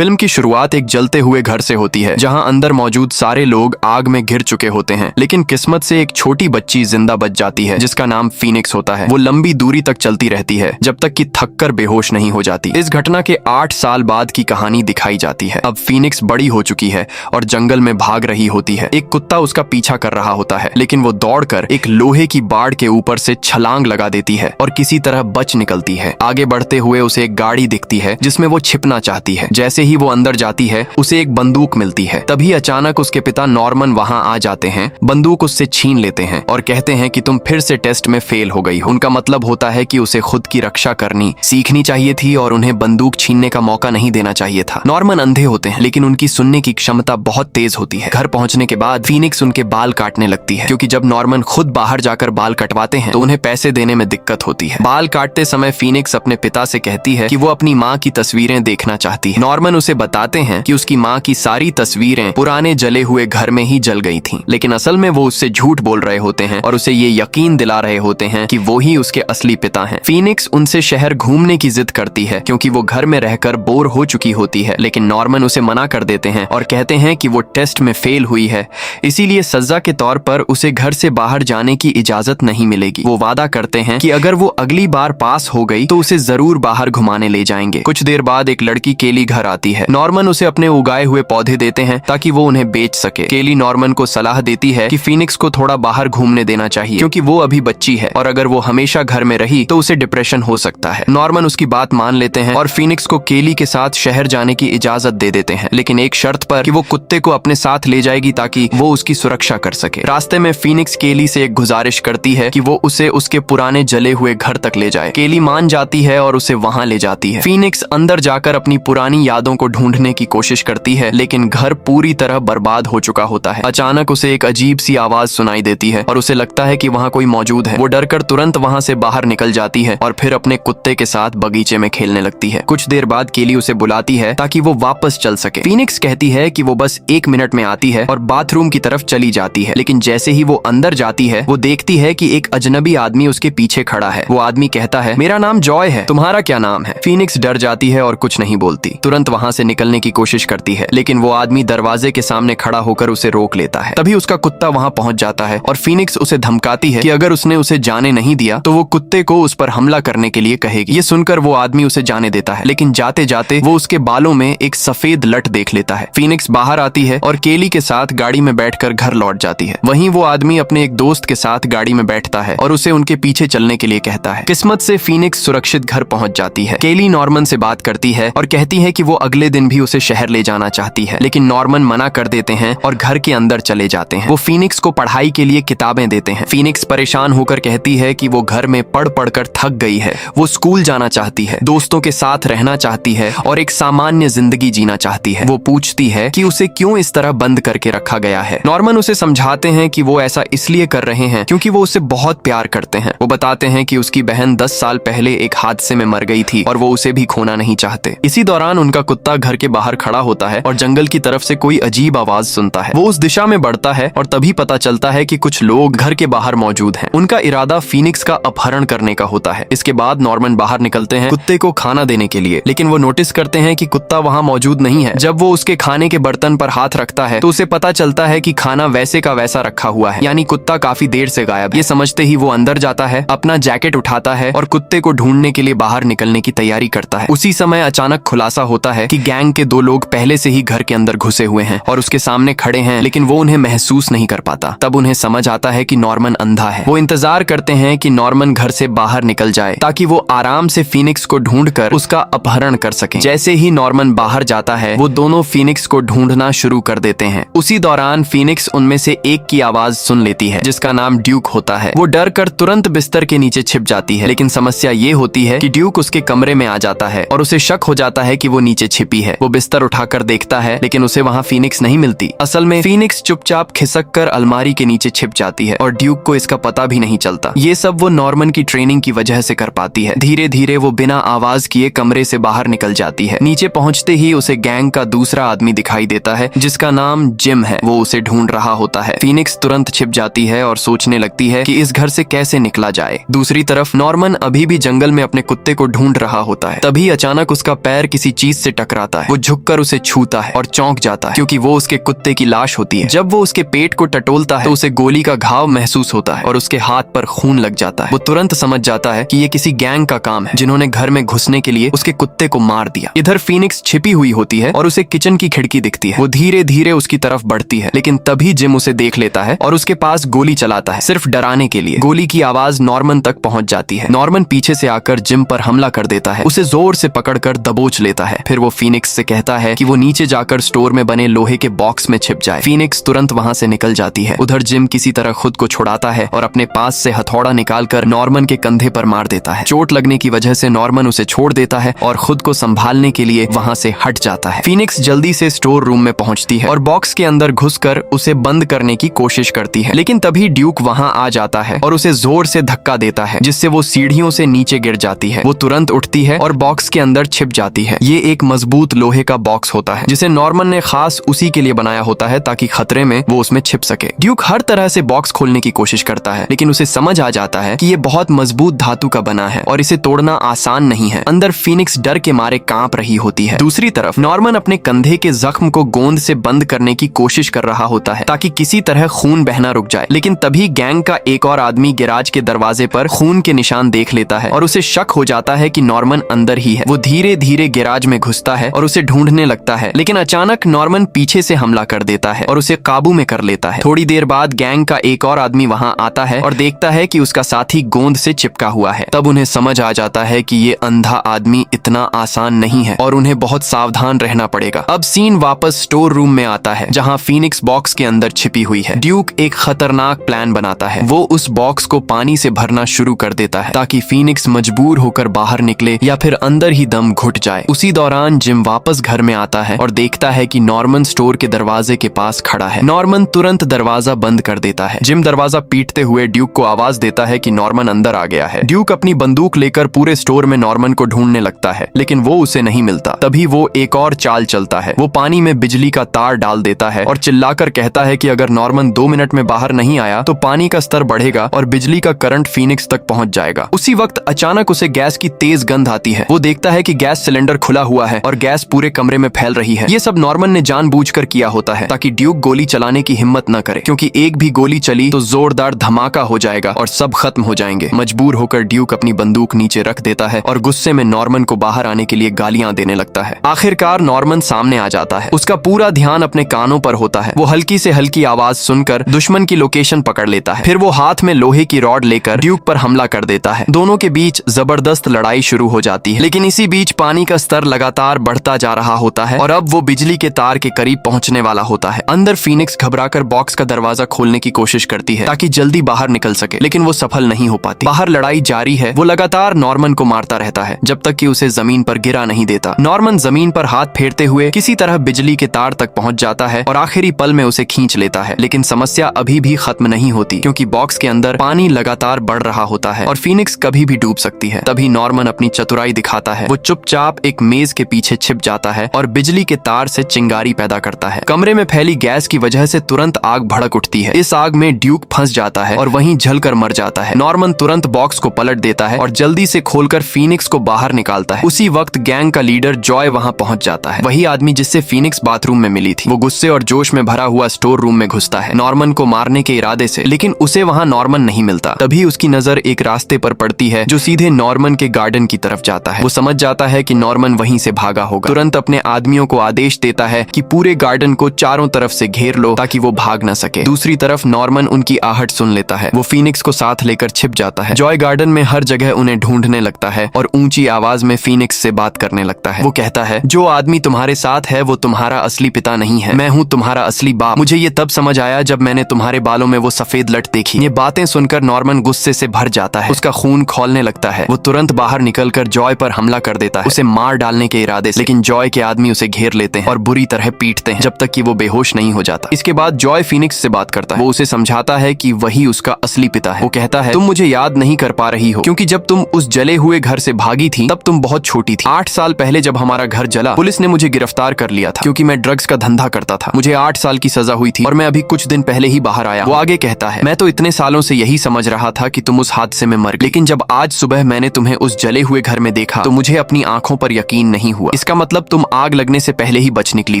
Film की शुरुआत एक जलते हुए घर से होती है जहां अंदर मौजूद सारे लोग आग में घिर चुके होते हैं, लेकिन किस्मत से एक छोटी बच्ची जिंदा बच जाती है जिसका नाम फीनिक्स होता है। वो लंबी दूरी तक चलती रहती है जब तक कि थककर बेहोश नहीं हो जाती। इस घटना के 8 साल बाद की कहानी दिखाई जाती है। अब फीनिक्स बड़ी हो चुकी है और जंगल में भाग रही होती है। एक कुत्ता उसका पीछा कर रहा होता है, लेकिन वो दौड़कर एक लोहे की बाड़ के ऊपर से छलांग लगा देती है और किसी तरह बच निकलती है। आगे बढ़ते हुए उसे एक गाड़ी दिखती है जिसमें वो छिपना चाहती है। जैसे ही वो अंदर जाती है उसे एक बंदूक मिलती है। तभी अचानक उसके पिता नॉर्मन वहां आ जाते हैं, बंदूक उससे छीन लेते हैं और कहते हैं कि तुम फिर से टेस्ट में फेल हो गई हो। उनका मतलब होता है कि उसे खुद की रक्षा करनी सीखनी चाहिए थी और उन्हें बंदूक छीनने का मौका नहीं देना चाहिए था। नॉर्मन अंधे होते हैं, लेकिन उनकी सुनने की क्षमता बहुत तेज होती है। घर पहुंचने के बाद फीनिक्स उनके बाल काटने लगती है, क्योंकि जब नॉर्मन खुद बाहर जाकर बाल कटवाते हैं तो उन्हें पैसे देने में दिक्कत होती है। बाल काटते समय फीनिक्स अपने पिता से कहती है कि वो अपनी माँ की तस्वीरें देखना चाहती है। नॉर्मन उसे बताते हैं कि उसकी माँ की सारी तस्वीरें पुराने जले हुए घर में ही जल गई थीं, लेकिन असल में वो उससे झूठ बोल रहे होते हैं और उसे ये यकीन दिला रहे होते हैं कि वो ही उसके असली पिता हैं। फीनिक्स उनसे शहर घूमने की जिद करती है क्योंकि वो घर में रहकर बोर हो चुकी होती है, लेकिन नॉर्मन उसे मना कर देते हैं और कहते हैं कि वो टेस्ट में फेल हुई है, इसीलिए सजा के तौर पर उसे घर से बाहर जाने की इजाजत नहीं मिलेगी। वो वादा करते हैं कि अगर वो अगली बार पास हो गई तो उसे जरूर बाहर घुमाने ले जाएंगे। कुछ देर बाद एक लड़की केली घर आती है। नॉर्मन उसे अपने उगाए हुए पौधे देते हैं ताकि वो उन्हें बेच सके। केली नॉर्मन को सलाह देती है कि फीनिक्स को थोड़ा बाहर घूमने देना चाहिए क्योंकि वो अभी बच्ची है और अगर वो हमेशा घर में रही तो उसे डिप्रेशन हो सकता है। नॉर्मन उसकी बात मान लेते हैं और फीनिक्स को केली के साथ शहर जाने की इजाजत दे देते हैं, लेकिन एक शर्त पर कि वो कुत्ते को अपने साथ ले जाएगी ताकि वो उसकी सुरक्षा कर सके। रास्ते में फीनिक्स केली से एक गुजारिश करती है कि वो उसे उसके पुराने जले हुए घर तक ले जाए। केली मान जाती है और उसे वहां ले जाती है। फीनिक्स अंदर जाकर अपनी पुरानी यादों को ढूंढने की कोशिश करती है, लेकिन घर पूरी तरह बर्बाद हो चुका होता है। अचानक उसे एक अजीब सी आवाज सुनाई देती है और उसे लगता है कि वहां कोई मौजूद है। वो डरकर तुरंत वहां से बाहर निकल जाती है और फिर अपने कुत्ते के साथ बगीचे में खेलने लगती है। कुछ देर बाद केली उसे बुलाती है ताकि वो वापस चल सके। फीनिक्स कहती है कि वो बस 1 मिनट में आती है और बाथरूम की तरफ चली जाती है, लेकिन जैसे ही वो अंदर जाती है वो देखती है कि एक अजनबी आदमी उसके पीछे खड़ा है। वो आदमी कहता है, मेरा नाम जॉय है, तुम्हारा क्या नाम है? फीनिक्स डर जाती है और कुछ नहीं बोलती। तुरंत वहां से निकलने की कोशिश करती है, लेकिन वो आदमी दरवाजे के सामने खड़ा होकर उसे रोक लेता है। तभी उसका कुत्ता वहां पहुंच जाता है और फीनिक्स उसे धमकाती है कि अगर उसने उसे जाने नहीं दिया तो वो कुत्ते को उस पर हमला करने के लिए कहेगी। ये सुनकर वो आदमी उसे जाने देता है, लेकिन जाते जाते वो उसके बालों में एक सफेद लट देख लेता है। फीनिक्स बाहर आती है और केली के साथ गाड़ी में बैठकर घर लौट जाती है। वहीं वो आदमी अपने एक दोस्त के साथ गाड़ी में बैठता है और उसे उनके पीछे चलने के लिए कहता है। किस्मत से फीनिक्स सुरक्षित घर पहुंच जाती है। केली नॉर्मन से बात करती है और कहती है कि वो अगले दिन भी उसे शहर ले जाना चाहती है, लेकिन नॉर्मन मना कर देते हैं और घर के अंदर चले जाते हैं। वो फीनिक्स को पढ़ाई के लिए किताबें देते हैं। फीनिक्स परेशान होकर कहती है कि वो घर में पढ़ पढ़कर थक गई है। वो स्कूल जाना चाहती है, दोस्तों के साथ रहना चाहती है और एक सामान्य जिंदगी जीना चाहती है। वो पूछती है कि उसे क्यों इस तरह बंद करके रखा गया है। नॉर्मन उसे समझाते हैं कि वो ऐसा इसलिए कर रहे हैं क्योंकि वो उसे बहुत प्यार करते हैं। वो बताते हैं कि उसकी बहन 10 साल पहले एक हादसे में मर गई थी और वो उसे भी खोना नहीं चाहते। इसी दौरान उनका कुत्ता घर के बाहर खड़ा होता है और जंगल की तरफ से कोई अजीब आवाज सुनता है। वो उस दिशा में बढ़ता है और तभी पता चलता है कि कुछ लोग घर के बाहर मौजूद हैं। उनका इरादा फीनिक्स का अपहरण करने का होता है। इसके बाद नॉर्मन बाहर निकलते हैं कुत्ते को खाना देने के लिए, लेकिन वो नोटिस करते हैं कि कुत्ता वहां मौजूद नहीं है। जब वो उसके खाने के बर्तन पर हाथ रखता है तो उसे पता चलता है कि खाना वैसे का वैसा रखा हुआ है, यानी कुत्ता काफी देर से गायब। ये समझते ही वो अंदर जाता है, अपना जैकेट उठाता है और कुत्ते को ढूंढने के लिए बाहर निकलने की तैयारी करता है। उसी समय अचानक खुलासा होता है कि गैंग के 2 लोग पहले से ही घर के अंदर घुसे हुए हैं और उसके सामने खड़े हैं, लेकिन वो उन्हें महसूस नहीं कर पाता। तब उन्हें समझ आता है कि नॉर्मन अंधा है। वो इंतजार करते हैं कि नॉर्मन घर से बाहर निकल जाए ताकि वो आराम से फीनिक्स को ढूंढकर उसका अपहरण कर सके। जैसे ही नॉर्मन बाहर जाता है वो दोनों फीनिक्स को ढूंढना शुरू कर देते हैं। उसी दौरान फीनिक्स उनमें से एक की आवाज सुन लेती है जिसका नाम ड्यूक होता है। वो डर कर तुरंत बिस्तर के नीचे छिप जाती है, लेकिन समस्या ये होती है कि ड्यूक उसके कमरे में आ जाता है और उसे शक हो जाता है कि वो नीचे छिपी है। वो बिस्तर उठाकर देखता है, लेकिन उसे वहाँ फीनिक्स नहीं मिलती। असल में फीनिक्स चुपचाप खिसक कर अलमारी के नीचे छिप जाती है और ड्यूक को इसका पता भी नहीं चलता। ये सब वो नॉर्मन की ट्रेनिंग की वजह से कर पाती है। धीरे धीरे वो बिना आवाज किए कमरे से बाहर निकल जाती है। नीचे पहुंचते ही उसे गैंग का दूसरा आदमी दिखाई देता है जिसका नाम जिम है। वो उसे ढूंढ रहा होता है। फीनिक्स तुरंत छिप जाती है और सोचने लगती है कि इस घर से कैसे निकला जाए। दूसरी तरफ नॉर्मन अभी भी जंगल में अपने कुत्ते को ढूंढ रहा होता है। तभी अचानक उसका पैर किसी चीज से टकराता है। वो झुककर उसे छूता है और चौंक जाता है क्योंकि वो उसके कुत्ते की लाश होती है। जब वो उसके पेट को टटोलता है तो उसे गोली का घाव महसूस होता है और उसके हाथ पर खून लग जाता है। वो तुरंत समझ जाता है कि ये किसी गैंग का काम है जिन्होंने घर में घुसने के लिए उसके कुत्ते को मार दिया। इधर फीनिक्स छिपी हुई होती है और उसे किचन की खिड़की दिखती है। वो धीरे धीरे उसकी तरफ बढ़ती है, लेकिन तभी जिम उसे देख लेता है और उसके पास गोली चलाता है, सिर्फ डराने के लिए। गोली की आवाज नॉर्मन तक पहुंच जाती है। नॉर्मन पीछे से आकर जिम पर हमला कर देता है, उसे जोर से पकड़कर दबोच लेता है। फिर वो फीनिक्स से कहता है कि वो नीचे जाकर स्टोर में बने लोहे के बॉक्स में छिप जाए। फीनिक्स तुरंत वहां से निकल जाती है। उधर जिम किसी तरह खुद को छुड़ाता है और अपने पास से हथौड़ा निकालकर नॉर्मन के कंधे पर मार देता है। चोट लगने की वजह से नॉर्मन उसे छोड़ देता है और खुद को संभालने के लिए वहां से हट जाता है। फीनिक्स जल्दी से स्टोर रूम में पहुंचती है और बॉक्स के अंदर घुसकर उसे बंद करने की कोशिश करती है, लेकिन तभी ड्यूक वहां आ जाता है और उसे जोर से धक्का देता है, जिससे वो सीढ़ियों से नीचे गिर जाती है। वो तुरंत उठती है और बॉक्स के अंदर छिप जाती है। ये एक मजबूत लोहे का बॉक्स होता है जिसे नॉर्मन ने खास उसी के लिए बनाया होता है ताकि खतरे में वो उसमें छिप सके। ड्यूक हर तरह से बॉक्स खोलने की कोशिश करता है, लेकिन उसे समझ आ जाता है कि ये बहुत मजबूत धातु का बना है और इसे तोड़ना आसान नहीं है। अंदर फीनिक्स डर के मारे कांप रही होती है। दूसरी तरफ नॉर्मन अपने कंधे के जख्म को गोंद से बंद करने की कोशिश कर रहा होता है ताकि किसी तरह खून बहना रुक जाए, लेकिन तभी गैंग का एक और आदमी गैराज के दरवाजे पर खून के निशान देख लेता है और उसे शक हो जाता है कि नॉर्मन अंदर ही है। वो धीरे धीरे गैराज में घुसता है और उसे ढूंढने लगता है, लेकिन अचानक नॉर्मन पीछे से हमला कर देता है और उसे काबू में कर लेता है। थोड़ी देर बाद गैंग का एक और आदमी वहां आता है और देखता है कि उसका साथी गोंद से चिपका हुआ है। तब उन्हें समझ आ जाता है कि ये अंधा आदमी इतना आसान नहीं है और उन्हें बहुत सावधान रहना पड़ेगा। अब सीन वापस स्टोर रूम में आता है जहां फीनिक्स बॉक्स के अंदर छिपी हुई है। ड्यूक एक खतरनाक प्लान बनाता है। वो उस बॉक्स को पानी से भरना शुरू कर देता है ताकि फीनिक्स मजबूर होकर बाहर निकले या फिर अंदर ही दम घुट जाए। उसी दौरान जिम वापस घर में आता है और देखता है कि नॉर्मन स्टोर के दरवाजे के पास खड़ा है। नॉर्मन तुरंत दरवाजा बंद कर देता है। जिम दरवाजा पीटते हुए ड्यूक को आवाज देता है कि नॉर्मन अंदर आ गया है। ड्यूक अपनी बंदूक लेकर पूरे स्टोर में नॉर्मन को ढूंढने लगता है, लेकिन वो उसे नहीं मिलता। तभी वो एक और चाल चलता है। वो पानी में बिजली का तार डाल देता है और चिल्लाकर कहता है कि अगर नॉर्मन 2 मिनट में बाहर नहीं आया तो पानी का स्तर बढ़ेगा और बिजली का करंट फीनिक्स तक पहुंच जाएगा। उसी वक्त अचानक उसे गैस की तेज गंध आती है। वो देखता है कि गैस सिलेंडर खुला हुआ है और गैस पूरे कमरे में फैल रही है। ये सब नॉर्मन ने जानबूझकर किया होता है ताकि ड्यूक गोली चलाने की हिम्मत न करे, क्योंकि एक भी गोली चली तो जोरदार धमाका हो जाएगा और सब खत्म हो जाएंगे। मजबूर होकर ड्यूक अपनी बंदूक नीचे रख देता है और गुस्से में नॉर्मन को बाहर आने के लिए गालियां देने लगता है। आखिरकार नॉर्मन सामने आ जाता है। उसका पूरा ध्यान अपने कानों पर होता है। वो हल्की से हल्की आवाज सुनकर दुश्मन की लोकेशन पकड़ लेता है। फिर वो हाथ में लोहे की रॉड लेकर ड्यूक पर हमला कर देता है। दोनों के बीच जबरदस्त लड़ाई शुरू हो जाती है, लेकिन इसी बीच पानी का स्तर लगातार बढ़ता जा रहा होता है और अब वो बिजली के तार के करीब पहुंचने वाला होता है। अंदर फीनिक्स घबराकर बॉक्स का दरवाजा खोलने की कोशिश करती है ताकि जल्दी बाहर निकल सके, लेकिन वो सफल नहीं हो पाती। बाहर लड़ाई जारी है। वो लगातार नॉर्मन को मारता रहता है जब तक कि उसे जमीन पर गिरा नहीं देता। नॉर्मन जमीन पर हाथ फेरते हुए किसी तरह बिजली के तार तक पहुंच जाता है और आखिरी पल में उसे खींच लेता है, लेकिन समस्या अभी भी खत्म नहीं होती क्योंकि बॉक्स के अंदर पानी लगातार बढ़ रहा होता है और फीनिक्स कभी भी डूब सकती है। तभी नॉर्मन अपनी चतुराई दिखाता है। वो चुपचाप एक मेज के पीछे छिप जाता है और बिजली के तार से चिंगारी पैदा करता है। कमरे में फैली गैस की वजह से तुरंत आग भड़क उठती है। इस आग में ड्यूक फंस जाता है और वहीं जलकर मर जाता है। नॉर्मन तुरंत बॉक्स को पलट देता है और जल्दी से खोलकर फीनिक्स को बाहर निकालता है। उसी वक्त गैंग का लीडर जॉय वहां पहुंच जाता है, वही आदमी जिससे फीनिक्स बाथरूम में मिली थी। वो गुस्से और जोश में भरा हुआ स्टोर रूम में घुसता है नॉर्मन को मारने के इरादे से, लेकिन उसे वहां नॉर्मन नहीं मिलता। तभी उसकी नजर एक रास्ते पर पड़ती है जो सीधे नॉर्मन के गार्डन की तरफ जाता है। वो समझ जाता है कि नॉर्मन वहीं से भागा होगा। तुरंत अपने आदमियों को आदेश देता है कि पूरे गार्डन को चारों तरफ से घेर लो ताकि वो भाग न सके। दूसरी तरफ नॉर्मन उनकी आहट सुन लेता है। वो फीनिक्स को साथ लेकर छिप जाता है। जॉय गार्डन में हर जगह उन्हें ढूंढने लगता है और ऊंची आवाज में फीनिक्स से बात करने लगता है। वो कहता है, जो आदमी तुम्हारे साथ है वो तुम्हारा असली पिता नहीं है, मैं हूँ तुम्हारा असली बाप। मुझे ये तब समझ आया जब मैंने तुम्हारे बालों में वो सफेद लट देखी। ये बातें सुनकर नॉर्मन गुस्से से भर जाता है। उसका खून खौलने लगता है। वो तुरंत बाहर निकलकर जॉय पर हमला कर देता है, उसे मार डालने के इरादे से, लेकिन जॉय के आदमी उसे घेर लेते हैं और बुरी तरह पीटते हैं जब तक कि वो बेहोश नहीं हो जाता। इसके बाद जॉय फीनिक्स से बात करता है। वो उसे समझाता है कि वही उसका असली पिता है। वो कहता है, तुम मुझे याद नहीं कर पा रही हो क्योंकि जब तुम उस जले हुए घर से भागी थी तब तुम बहुत छोटी थी। 8 साल पहले जब हमारा घर जला, पुलिस ने मुझे गिरफ्तार कर लिया था क्योंकि मैं ड्रग्स का धंधा करता था। मुझे 8 साल की सजा हुई थी और मैं अभी कुछ दिन पहले ही बाहर आया। वो आगे कहता है, मैं तो इतने सालों से यही समझ रहा था कि तुम उस हादसे में मर गए, लेकिन जब आज सुबह मैंने तुम्हें उस जले हुए घर में देखा तो मुझे अपनी आंखों पर यकीन नहीं हुआ। हुआ। इसका मतलब तुम आग लगने से पहले ही बच निकली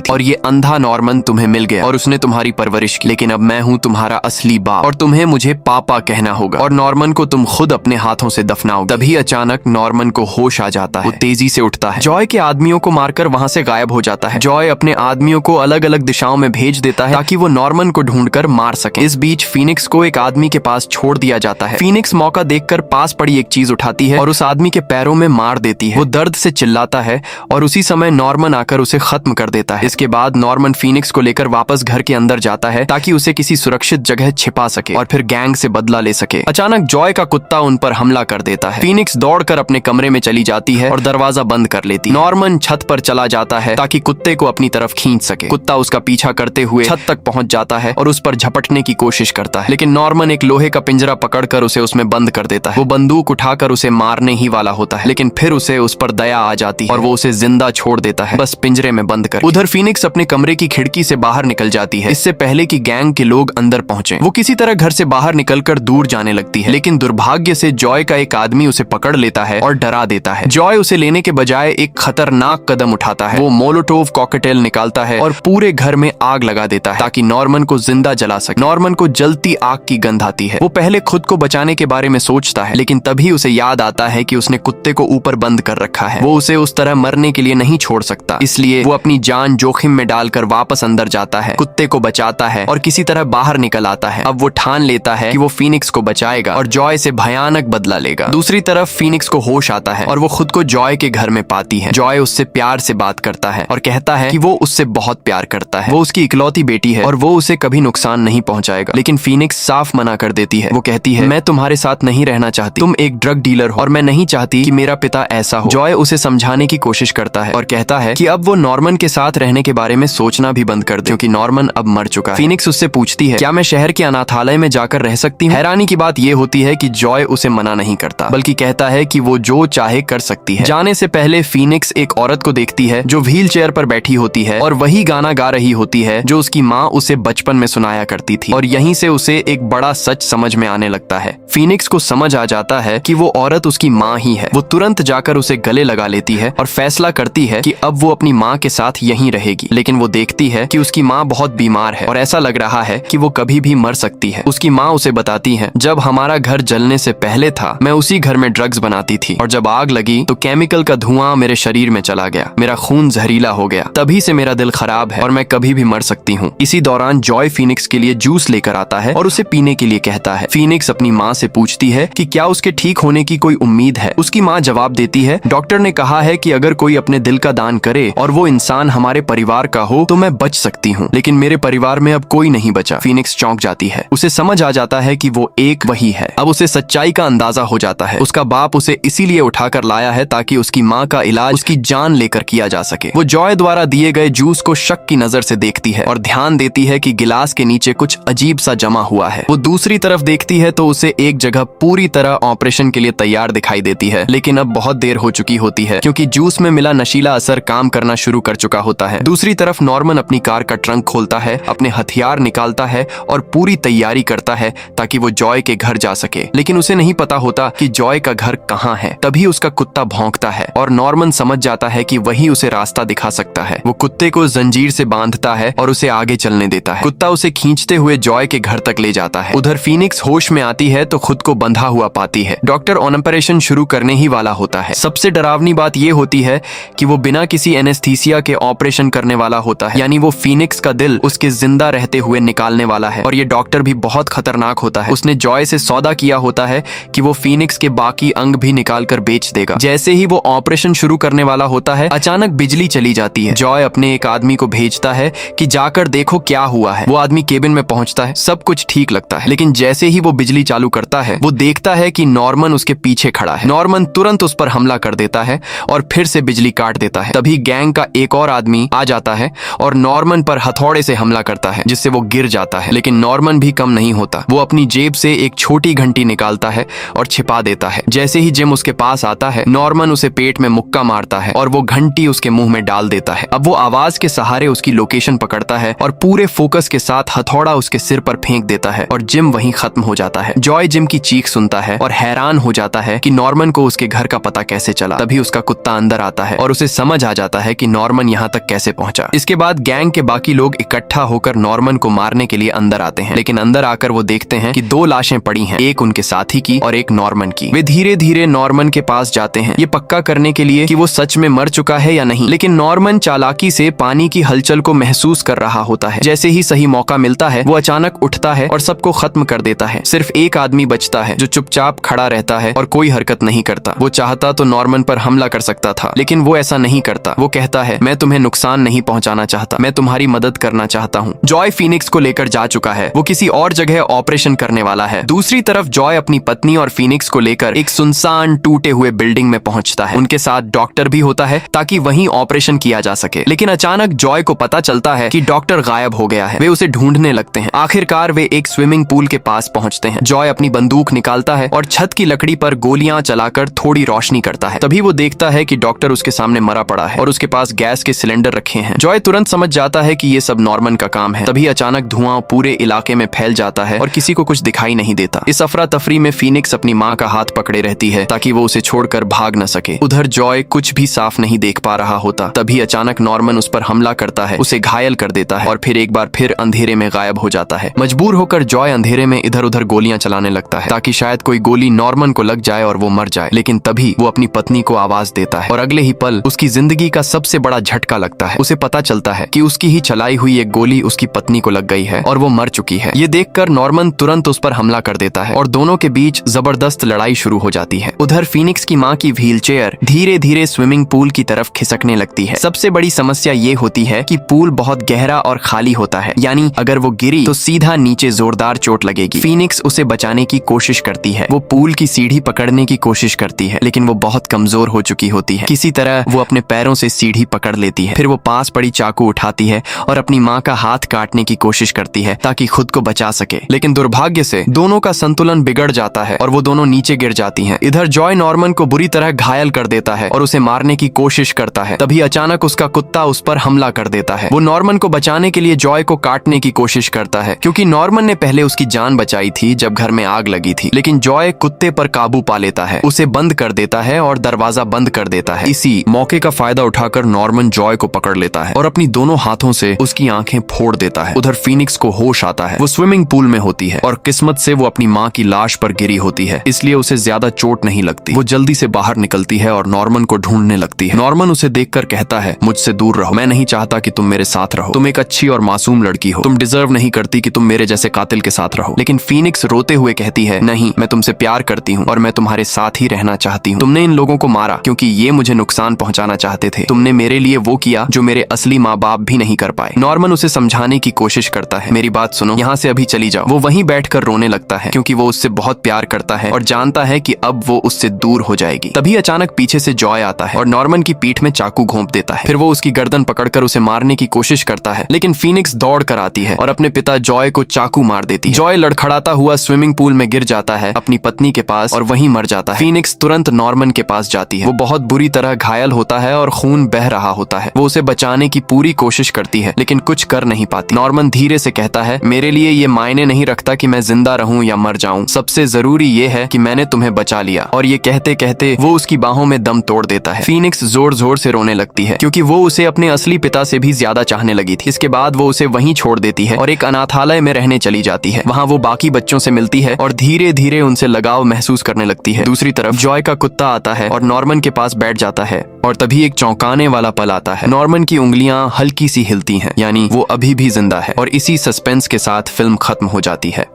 थी और ये अंधा नॉर्मन तुम्हें मिल गया और उसने तुम्हारी परवरिश की। लेकिन अब मैं हूँ तुम्हारा असली बाप और तुम्हें मुझे पापा कहना होगा और नॉर्मन को तुम खुद अपने हाथों से दफनाओगे। तभी अचानक नॉर्मन को होश आ जाता है। वो तेजी से उठता है, जॉय के आदमियों को मारकर वहां से गायब हो जाता है। जॉय अपने आदमियों को अलग अलग दिशाओं में भेज देता है ताकि वो नॉर्मन को ढूंढकर मार सके। इस बीच फीनिक्स को एक आदमी के पास छोड़ दिया जाता है। फीनिक्स मौका देखकर पास पड़ी एक चीज उठाती है और उस आदमी के पैरों में मार देती है। वो दर्द से चिल्लाता है और उसी समय नॉर्मन आकर उसे खत्म कर देता है। इसके बाद नॉर्मन फीनिक्स को लेकर वापस घर के अंदर जाता है ताकि उसे किसी सुरक्षित जगह छिपा सके और फिर गैंग से बदला ले सके। अचानक जॉय का कुत्ता उन पर हमला कर देता है। फीनिक्स दौड़कर अपने कमरे में चली जाती है और दरवाजा बंद कर लेती है। नॉर्मन छत पर चला जाता है ताकि कुत्ते को अपनी तरफ खींच सके। कुत्ता उसका पीछा करते हुए छत तक पहुंच जाता है और उस पर झपटने की कोशिश करता है, लेकिन नॉर्मन एक लोहे का पिंजरा पकड़कर उसे उसमें बंद कर देता है। वो बंदूक उठाकर उसे मारने ही वाला होता है, लेकिन फिर उसे उस पर दया आ जाती है और वो उसे जिंदा छोड़ देता है, बस पिंजरे में बंद कर। उधर फीनिक्स अपने कमरे की खिड़की से बाहर निकल जाती है इससे पहले कि गैंग के लोग अंदर पहुंचे। वो किसी तरह घर से बाहर निकलकर दूर जाने लगती है, लेकिन दुर्भाग्य से जॉय का एक आदमी उसे पकड़ लेता है और डरा देता है। जॉय उसे लेने के बजाय एक खतरनाक कदम उठाता है। वो मोलोटोव कॉकटेल निकालता है और पूरे घर में आग लगा देता है ताकि नॉर्मन को जिंदा जला सके। नॉर्मन को जलती आग की गंध आती है। वो पहले खुद को बचाने के बारे में सोचता है, लेकिन तभी उसे याद आता है कि उसने कुत्ते को ऊपर बंद कर रखा है। वो उसे उस तरह मरने के लिए नहीं छोड़ सकता, इसलिए वो अपनी जान जोखिम में डालकर वापस अंदर जाता है, कुत्ते को बचाता है और किसी तरह बाहर निकल आता है। अब वो ठान लेता है कि वो फीनिक्स को बचाएगा और जॉय से भयानक बदला लेगा। दूसरी तरफ फीनिक्स को होश आता है और वो खुद को जॉय के घर में पाती है। जॉय उससे प्यार से बात करता है और कहता है कि वो उससे बहुत प्यार करता है। वो उसकी इकलौती बेटी है और वो उसे कभी नुकसान नहीं पहुंचाएगा, लेकिन फीनिक्स साफ मना कर देती है। वो कहती है, मैं तुम्हारे साथ नहीं रहना चाहती, तुम एक ड्रग डीलर हो और मैं नहीं चाहती कि मेरा पिता ऐसा हो। जॉय उसे समझाने की कोशिश करता है और कहता है कि अब वो नॉर्मन के साथ रहने के बारे में सोचना भी बंद कर दे क्योंकि नॉर्मन अब मर चुका है। फीनिक्स उससे पूछती है, क्या मैं शहर के अनाथालय में जाकर रह सकती हूँ? हैरानी की बात ये होती है कि जॉय उसे मना नहीं करता, बल्कि कहता है कि वो जो चाहे कर सकती है। जाने से पहले फीनिक्स एक औरत को देखती है जो व्हील चेयर पर बैठी होती है और वही गाना गा रही होती है जो उसकी माँ उसे बचपन में सुनाया करती थी, और यहीं से उसे एक बड़ा सच समझ में आने लगता है। फीनिक्स को समझ आ जाता है कि वो औरत उसकी माँ ही है। वो तुरंत जाकर उसे गले लगा लेती है और फैसला करती है कि अब वो अपनी माँ के साथ यहीं रहेगी, लेकिन वो देखती है कि उसकी माँ बहुत बीमार है और ऐसा लग रहा है कि वो कभी भी मर सकती है। उसकी माँ उसे बताती है, जब हमारा घर जलने से पहले था मैं उसी घर में ड्रग्स बनाती थी और जब आग लगी तो केमिकल का धुआं मेरे शरीर में चला गया, मेरा खून जहरीला हो गया, तभी से मेरा दिल खराब है और मैं कभी भी मर सकती हूँ। इसी दौरान जॉय फीनिक्स के लिए जूस लेकर आता है और उसे पीने के लिए कहता है। फीनिक्स अपनी माँ से पूछती है कि क्या उसके ठीक होने की कोई उम्मीद है। उसकी माँ जवाब देती है, डॉक्टर ने कहा है कि अगर कोई अपने दिल का दान करे और वो इंसान हमारे परिवार का हो तो मैं बच सकती हूँ, लेकिन मेरे परिवार में अब कोई नहीं बचा। फीनिक्स चौंक जाती है। उसे समझ आ जाता है कि वो एक वही है। अब उसे सच्चाई का अंदाजा हो जाता है। उसका बाप उसे इसीलिए उठाकर लाया है ताकि उसकी माँ का इलाज उसकी जान लेकर किया जा सके। वो जॉय द्वारा दिए गए जूस को शक की नजर से देखती है और ध्यान देती है कि गिलास के नीचे कुछ अजीब सा जमा हुआ है। वो दूसरी तरफ देखती है तो उसे एक जगह पूरी तरह ऑपरेशन के लिए तैयार दिखाई देती है, लेकिन अब बहुत देर हो चुकी होती है क्योंकि जूस में मिला नशीला असर काम करना शुरू कर चुका होता है। दूसरी तरफ नॉर्मन अपनी कार का ट्रंक खोलता है, अपने हथियार निकालता है और पूरी तैयारी करता है ताकि वो जॉय के घर जा सके, लेकिन उसे नहीं पता होता कि जॉय का घर कहाँ है। तभी उसका कुत्ता भौंकता है और नॉर्मन समझ जाता है कि वही उसे रास्ता दिखा सकता है। वो कुत्ते को जंजीर से बांधता है और उसे आगे चलने देता है। कुत्ता उसे खींचते हुए जॉय के घर तक ले जाता है। उधर फीनिक्स होश में आती है तो खुद को बंधा हुआ पाती है। डॉक्टर ऑपरेशन शुरू करने ही वाला होता है। सबसे डरावनी बात यह होती है कि वो बिना किसी एनेस्थीसिया के ऑपरेशन करने वाला होता है, यानी वो फीनिक्स का दिल उसके जिंदा रहते हुए निकालने वाला है। और ये डॉक्टर भी बहुत खतरनाक होता है। उसने जॉय से सौदा किया होता है कि वो फीनिक्स के बाकी अंग भी निकाल कर बेच देगा। जैसे ही वो ऑपरेशन शुरू करने वाला होता है अचानक बिजली चली जाती है। जॉय अपने एक आदमी को भेजता है कि जाकर देखो क्या हुआ है। वो आदमी केबिन में पहुंचता है, सब कुछ ठीक लगता है, लेकिन जैसे ही वो बिजली चालू करता है वो देखता है कि नॉर्मन उसके पीछे खड़ा है। नॉर्मन तुरंत उस पर हमला कर देता है और फिर से बिजली काट देता है। तभी गैंग का एक और आदमी आ जाता है और नॉर्मन पर हथौड़े से हमला करता है जिससे वो गिर जाता है, लेकिन नॉर्मन भी कम नहीं होता। वो अपनी जेब से एक छोटी घंटी निकालता है और छिपा देता है। जैसे ही जिम उसके पास आता है नॉर्मन उसे पेट में मुक्का मारता है और वो घंटी उसके मुंह में डाल देता है। अब वो आवाज के सहारे उसकी लोकेशन पकड़ता है और पूरे फोकस के साथ हथौड़ा उसके सिर पर फेंक देता है और जिम वहीं खत्म हो जाता है। जॉय जिम की चीख सुनता है और हैरान हो जाता है कि नॉर्मन को उसके घर का पता कैसे चला। तभी उसका कुत्ता अंदर आता है और उसे समझ आ जाता है कि नॉर्मन यहाँ तक कैसे पहुंचा। इसके बाद गैंग के बाकी लोग इकट्ठा होकर नॉर्मन को मारने के लिए अंदर आते हैं, लेकिन अंदर आकर वो देखते हैं कि 2 लाशें पड़ी हैं, एक उनके साथी की और एक नॉर्मन की। वे धीरे धीरे नॉर्मन के पास जाते हैं, ये पक्का करने के लिए कि वो सच में मर चुका है या नहीं। लेकिन नॉर्मन चालाकी से पानी की हलचल को महसूस कर रहा होता है। जैसे ही सही मौका मिलता है वो अचानक उठता है और सबको खत्म कर देता है। सिर्फ एक आदमी बचता है जो चुपचाप खड़ा रहता है और कोई हरकत नहीं करता। वो चाहता तो नॉर्मन पर हमला कर सकता था, लेकिन वो ऐसा नहीं करता। वो कहता है, मैं तुम्हें नुकसान नहीं पहुंचाना चाहता, मैं तुम्हारी मदद करना चाहता हूँ। जॉय फीनिक्स को लेकर जा चुका है, वो किसी और जगह ऑपरेशन करने वाला है। दूसरी तरफ जॉय अपनी पत्नी और फीनिक्स को लेकर एक सुनसान टूटे हुए बिल्डिंग में पहुंचता है। उनके साथ डॉक्टर भी होता है ताकि वहीं ऑपरेशन किया जा सके। लेकिन अचानक जॉय को पता चलता है कि डॉक्टर गायब हो गया है। वे उसे ढूंढने लगते हैं। आखिरकार वे एक स्विमिंग पूल के पास पहुंचते हैं। जॉय अपनी बंदूक निकालता है और छत की लकड़ी पर गोलियां चलाकर थोड़ी रोशनी करता है। तभी वो देखता है कि डॉक्टर उसके सामने मरा पड़ा है और उसके पास गैस के सिलेंडर रखे हैं। जॉय तुरंत समझ जाता है कि ये सब नॉर्मन का काम है। तभी अचानक धुआं पूरे इलाके में फैल जाता है और किसी को कुछ दिखाई नहीं देता। इस अफरा तफरी में फीनिक्स अपनी माँ का हाथ पकड़े रहती है ताकि वो उसे छोड़कर भाग न सके। उधर जॉय कुछ भी साफ नहीं देख पा रहा होता। तभी अचानक नॉर्मन उस पर हमला करता है, उसे घायल कर देता है और फिर एक बार फिर अंधेरे में गायब हो जाता है। मजबूर होकर जॉय अंधेरे में इधर उधर गोलियां चलाने लगता है ताकि शायद कोई गोली नॉर्मन को लग जाए और वो मर जाए। लेकिन तभी वो अपनी पत्नी को आवाज देता है और अगले ही पल उसकी जिंदगी का सबसे बड़ा झटका लगता है। उसे पता चलता है कि उसकी ही चलाई हुई एक गोली उसकी पत्नी को लग गई है और वो मर चुकी है। ये देखकर नॉर्मन तुरंत उस पर हमला कर देता है और दोनों के बीच जबरदस्त लड़ाई शुरू हो जाती है। उधर फीनिक्स की माँ की व्हीलचेयर धीरे धीरे स्विमिंग पूल की तरफ खिसकने लगती है। सबसे बड़ी समस्या ये होती है कि पूल बहुत गहरा और खाली होता है, यानी अगर वो गिरी तो सीधा नीचे जोरदार चोट लगेगी। फीनिक्स उसे बचाने की कोशिश करती है। वो पूल की सीढ़ी पकड़ने की कोशिश करती है, लेकिन वो बहुत कमजोर हो चुकी होती है। किसी तरह वो अपने पैरों से सीढ़ी पकड़ लेती है। फिर वो पास पड़ी चाकू उठाती है और अपनी माँ का हाथ काटने की कोशिश करती है ताकि खुद को बचा सके। लेकिन दुर्भाग्य से दोनों का संतुलन बिगड़ जाता है और वो दोनों नीचे गिर जाती हैं। इधर जॉय नॉर्मन को बुरी तरह घायल कर देता है और उसे मारने की कोशिश करता है। तभी अचानक उसका कुत्ता उस पर हमला कर देता है। वो नॉर्मन को बचाने के लिए जॉय को काटने की कोशिश करता है, क्योंकि नॉर्मन ने पहले उसकी जान बचाई थी जब घर में आग लगी थी। लेकिन जॉय कुत्ते पर काबू पा लेता है, उसे बंद कर देता है और दरवाजा बंद कर देता है। इसी मौके का फायदा उठाकर नॉर्मन जॉय को पकड़ लेता है और अपनी दोनों हाथों से उसकी आंखें फोड़ देता है। उधर फीनिक्स को होश आता है। वो स्विमिंग पूल में होती है और किस्मत से वो अपनी माँ की लाश पर गिरी होती है, इसलिए उसे ज्यादा चोट नहीं लगती। वो जल्दी से बाहर निकलती है और नॉर्मन को ढूंढने लगती है। नॉर्मन उसे देखकर कहता है, मुझसे दूर रहो, मैं नहीं चाहता कि तुम मेरे साथ रहो। तुम एक अच्छी और मासूम लड़की हो, तुम डिजर्व नहीं करती कि तुम मेरे जैसे कातिल के साथ रहो। लेकिन फीनिक्स रोते हुए कहती है, नहीं, मैं तुमसे प्यार करती हूँ और मैं तुम्हारे साथ ही रहना चाहती हूँ। तुमने इन लोगों को मारा क्योंकि ये मुझे नुकसान पहुंचाना चाहते थे। तुमने मेरे लिए वो किया जो मेरे असली माँ बाप भी नहीं कर पाए। नॉर्मन उसे समझाने की कोशिश करता है, मेरी बात सुनो, यहाँ से अभी चली जाओ। वो वहीं बैठकर रोने लगता है क्योंकि वो उससे बहुत प्यार करता है और जानता है कि अब वो उससे दूर हो जाएगी। तभी अचानक पीछे से जॉय आता है और नॉर्मन की पीठ में चाकू घोंप देता है। फिर वो उसकी गर्दन पकड़कर उसे मारने की कोशिश करता है, लेकिन फीनिक्स दौड़ कर आती है और अपने पिता जॉय को चाकू मार देती है। जॉय लड़खड़ाता हुआ स्विमिंग पूल में गिर जाता है अपनी पत्नी के पास और वहीं मर जाता है। फीनिक्स तुरंत नॉर्मन के पास जाती है। वो बहुत बुरी तरह घायल होता है और खून बह रहा होता है। वो उसे बचाने की पूरी कोशिश करती है, लेकिन कुछ कर नहीं पाती। नॉर्मन धीरे से कहता है, मेरे लिए ये मायने नहीं रखता कि मैं जिंदा रहूं या मर जाऊं, सबसे जरूरी ये है कि मैंने तुम्हें बचा लिया। और ये कहते कहते वो उसकी बाहों में दम तोड़ देता है। फीनिक्स जोर जोर से रोने लगती है क्योंकि वो उसे अपने असली पिता से भी ज्यादा चाहने लगी थी। इसके बाद वो उसे वहीं छोड़ देती है और एक अनाथालय में रहने चली जाती है। वहाँ वो बाकी बच्चों से मिलती है और धीरे धीरे उनसे लगाव महसूस करने लगती है। दूसरी तरफ जॉय का कुत्ता आता है और नॉर्मन के पास बैठ जाता है और तभी एक चौंकाने वाला पल आता है। नॉर्मन की उंगलियां हल्की सी हिलती हैं, यानी वो अभी भी जिंदा है। और इसी सस्पेंस के साथ फिल्म खत्म हो जाती है।